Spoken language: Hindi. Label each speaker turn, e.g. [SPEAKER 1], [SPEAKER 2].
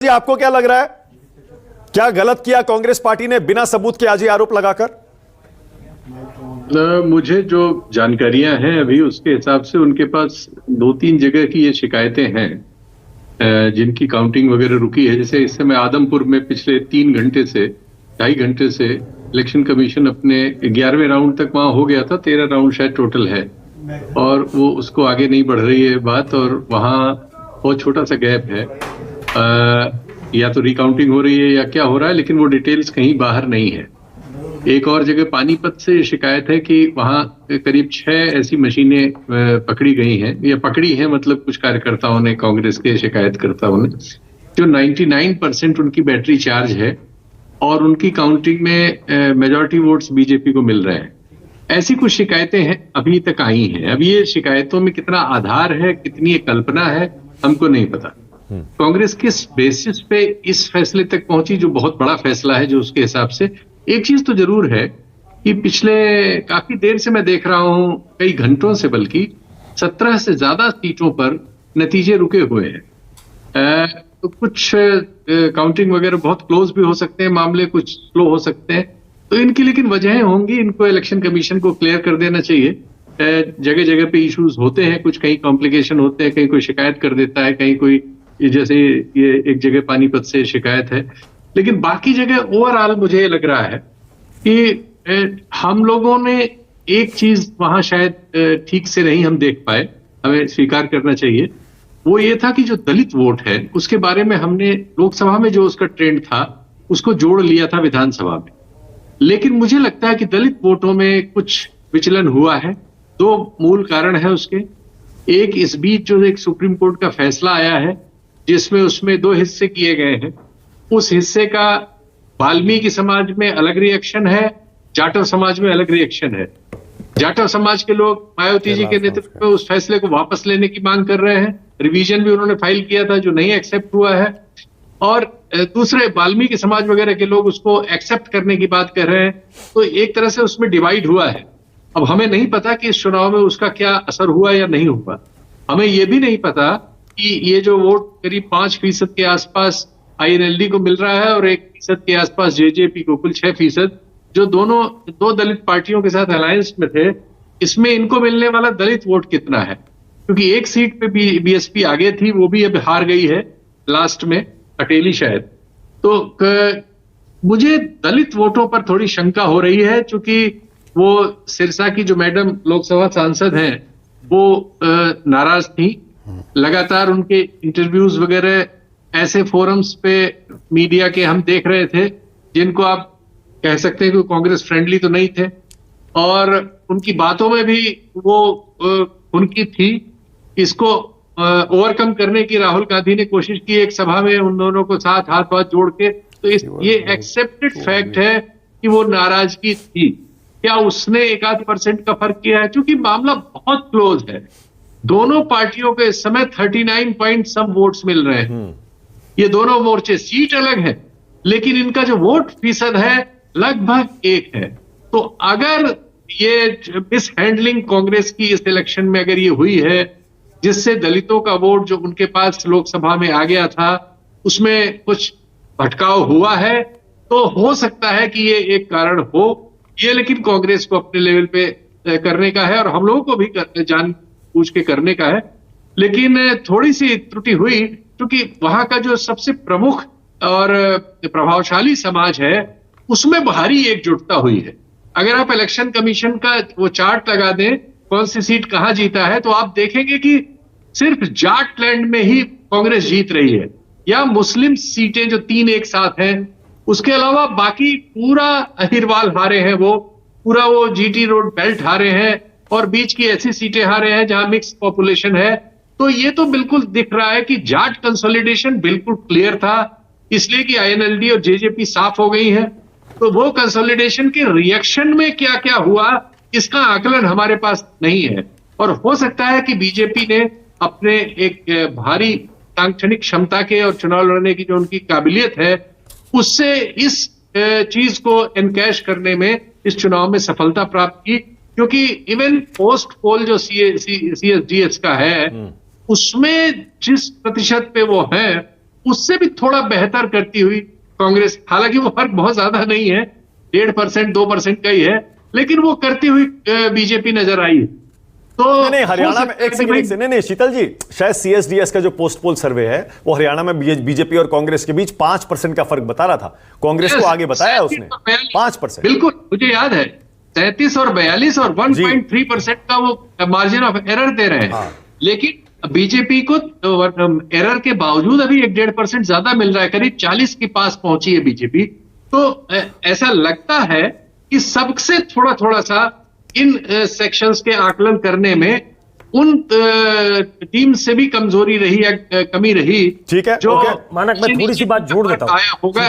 [SPEAKER 1] जी, आपको क्या लग रहा है, क्या गलत किया कांग्रेस पार्टी ने बिना सबूत के आज ये आरोप लगाकर?
[SPEAKER 2] मुझे जो जानकारियां हैं अभी उसके हिसाब से उनके पास 2-3 जगह की ये शिकायतें हैं जिनकी काउंटिंग वगैरह रुकी है। जैसे इस समय आदमपुर में पिछले 2.5 घंटे से इलेक्शन कमीशन अपने 11वें राउंड तक वहां हो गया था, 13 राउंड शायद टोटल है, और वो उसको आगे नहीं बढ़ रही है बात, और वहां बहुत छोटा सा गैप है। या तो रिकाउंटिंग हो रही है या क्या हो रहा है, लेकिन वो डिटेल्स कहीं बाहर नहीं है। एक और जगह पानीपत से शिकायत है कि वहां करीब 6 ऐसी मशीनें पकड़ी गई हैं, या पकड़ी हैं मतलब कुछ कार्यकर्ताओं ने, कांग्रेस के शिकायतकर्ताओं ने, जो 99% उनकी बैटरी चार्ज है और उनकी काउंटिंग में मेजॉरिटी वोट्स बीजेपी को मिल रहे हैं। ऐसी कुछ शिकायतें हैं अभी तक आई हैं। अब ये शिकायतों में कितना आधार है, कितनी कल्पना है, हमको नहीं पता। कांग्रेस किस बेसिस पे इस फैसले तक पहुंची, जो बहुत बड़ा फैसला है, जो उसके हिसाब से एक चीज तो जरूर है कि पिछले काफी देर से मैं देख रहा हूं, कई घंटों से बल्कि, 17 से ज्यादा सीटों पर नतीजे रुके हुए हैं। तो कुछ काउंटिंग वगैरह बहुत क्लोज भी हो सकते हैं मामले, कुछ स्लो हो सकते हैं, तो इनकी लेकिन वजहें होंगी। इनको इलेक्शन कमीशन को क्लियर कर देना चाहिए। जगह जगह पे इश्यूज होते हैं, कुछ कहीं कॉम्प्लिकेशन होते हैं, कहीं कोई शिकायत कर देता है, कहीं कोई, जैसे ये एक जगह पानीपत से शिकायत है, लेकिन बाकी जगह ओवरऑल मुझे लग रहा है कि हम लोगों ने एक चीज वहां शायद ठीक से नहीं हम देख पाए, हमें स्वीकार करना चाहिए। वो ये था कि जो दलित वोट है उसके बारे में हमने लोकसभा में जो उसका ट्रेंड था उसको जोड़ लिया था विधानसभा में, लेकिन मुझे लगता है कि दलित वोटों में कुछ विचलन हुआ है। 2 मूल कारण है उसके। एक, इस बीच जो एक सुप्रीम कोर्ट का फैसला आया है जिसमें उसमें 2 हिस्से किए गए हैं, उस हिस्से का वाल्मीकि समाज में अलग रिएक्शन है, जाटव समाज में अलग रिएक्शन है। जाटव समाज के लोग मायावती जी के नेतृत्व में उस फैसले को वापस लेने की मांग कर रहे हैं। रिवीजन भी उन्होंने फाइल किया था जो नहीं एक्सेप्ट हुआ है, और दूसरे वाल्मीकि समाज वगैरह के लोग उसको एक्सेप्ट करने की बात कर रहे हैं। तो एक तरह से उसमें डिवाइड हुआ है। अब हमें नहीं पता कि इस चुनाव में उसका क्या असर हुआ या नहीं हुआ। हमें यह भी नहीं पता कि ये जो वोट करीब 5% के आसपास INLD को मिल रहा है और 1% के आसपास JJP को, कुल 6%, जो दोनों 2 दलित पार्टियों के साथ अलायंस में थे, इसमें इनको मिलने वाला दलित वोट कितना है? क्योंकि एक सीट पे भी BSP आगे थी, वो भी अब हार गई है लास्ट में, अटेली शायद। तो मुझे दलित वोटों पर थोड़ी शंका हो रही है, क्योंकि वो सिरसा की जो मैडम लोकसभा सांसद हैं वो नाराज थी। लगातार उनके इंटरव्यूज वगैरह ऐसे फोरम्स पे मीडिया के हम देख रहे थे जिनको आप कह सकते हैं कि कांग्रेस फ्रेंडली तो नहीं थे, और उनकी बातों में भी वो उनकी थी। इसको ओवरकम करने की राहुल गांधी ने कोशिश की एक सभा में, उन दोनों को साथ हाथ जोड़ के। तो ये एक्सेप्टेड फैक्ट है कि वो नाराजगी थी। क्या उसने 1-8% का फर्क किया है? क्योंकि मामला बहुत क्लोज है। दोनों पार्टियों को इस समय 39 पॉइंट सब वोट्स मिल रहे हैं। ये दोनों मोर्चे, सीट अलग है लेकिन इनका जो वोट फीसद है लगभग 1 है। तो अगर ये मिस हैंडलिंग कांग्रेस की इस इलेक्शन में अगर ये हुई है, जिससे दलितों का वोट जो उनके पास लोकसभा में आ गया था उसमें कुछ भटकाव हुआ है, तो हो सकता है कि ये एक कारण हो। ये लेकिन कांग्रेस को अपने लेवल पे करने का है और हम लोगों को भी जान पूछ के करने का है। लेकिन थोड़ी सी त्रुटि हुई, क्योंकि वहां का जो सबसे प्रमुख और प्रभावशाली समाज है उसमें भारी एकजुटता हुई है। अगर आप इलेक्शन कमीशन का वो चार्ट लगा दें कौन सी सीट कहां जीता है, तो आप देखेंगे कि सिर्फ जाटलैंड में ही कांग्रेस जीत रही है, या मुस्लिम सीटें जो 3 एक साथ हैं। उसके अलावा बाकी पूरा अहिरवाल हारे हैं, वो पूरा वो GT रोड बेल्ट हारे हैं, और बीच की ऐसी सीटें हारे हैं जहां मिक्स पॉपुलेशन है। तो ये तो बिल्कुल दिख रहा है कि जाट कंसोलिडेशन बिल्कुल क्लियर था, इसलिए कि INLD और JJP साफ हो गई है। तो वो कंसोलिडेशन के रिएक्शन में क्या क्या हुआ इसका आकलन हमारे पास नहीं है, और हो सकता है कि बीजेपी ने अपने एक भारी सांगठनिक क्षमता के और चुनाव लड़ने की जो उनकी काबिलियत है उससे इस चीज को एनकैश करने में इस चुनाव में सफलता प्राप्त की। क्योंकि इवन पोस्ट पोल जो CSDS का है उसमें जिस प्रतिशत पे वो है उससे भी थोड़ा बेहतर करती हुई कांग्रेस, हालांकि वो फर्क बहुत ज्यादा नहीं है, 1.5% 2% का ही है, लेकिन वो करती हुई बीजेपी नजर आई। तो
[SPEAKER 1] नहीं हरियाणा
[SPEAKER 2] हो
[SPEAKER 1] में
[SPEAKER 2] सकता है
[SPEAKER 1] एक
[SPEAKER 2] कि
[SPEAKER 1] सेकंड
[SPEAKER 2] भाई-
[SPEAKER 1] नहीं शीतल जी, शायद सीएसडीएस का जो पोस्ट पोल सर्वे है वो हरियाणा में बीजेपी और कांग्रेस के बीच 5% का फर्क बता रहा था, कांग्रेस को आगे बताया उसने 5%।
[SPEAKER 2] बिल्कुल, मुझे याद है 37 और 42 और 1.3% का वो मार्जिन ऑफ एरर दे रहे हैं।
[SPEAKER 1] हाँ।
[SPEAKER 2] लेकिन बीजेपी को एरर के बावजूद अभी 1.5% ज्यादा मिल रहा है, करीब 40 के पास पहुंची है बीजेपी। तो ऐसा लगता है कि सबसे थोड़ा थोड़ा सा इन सेक्शंस के आकलन करने में उन टीम से भी कमजोरी रही या कमी रही,
[SPEAKER 1] ठीक है,
[SPEAKER 2] जो
[SPEAKER 1] ओके।
[SPEAKER 3] मानक, मैं थोड़ी सी बात जोड़ देता हूं।
[SPEAKER 2] आया होगा।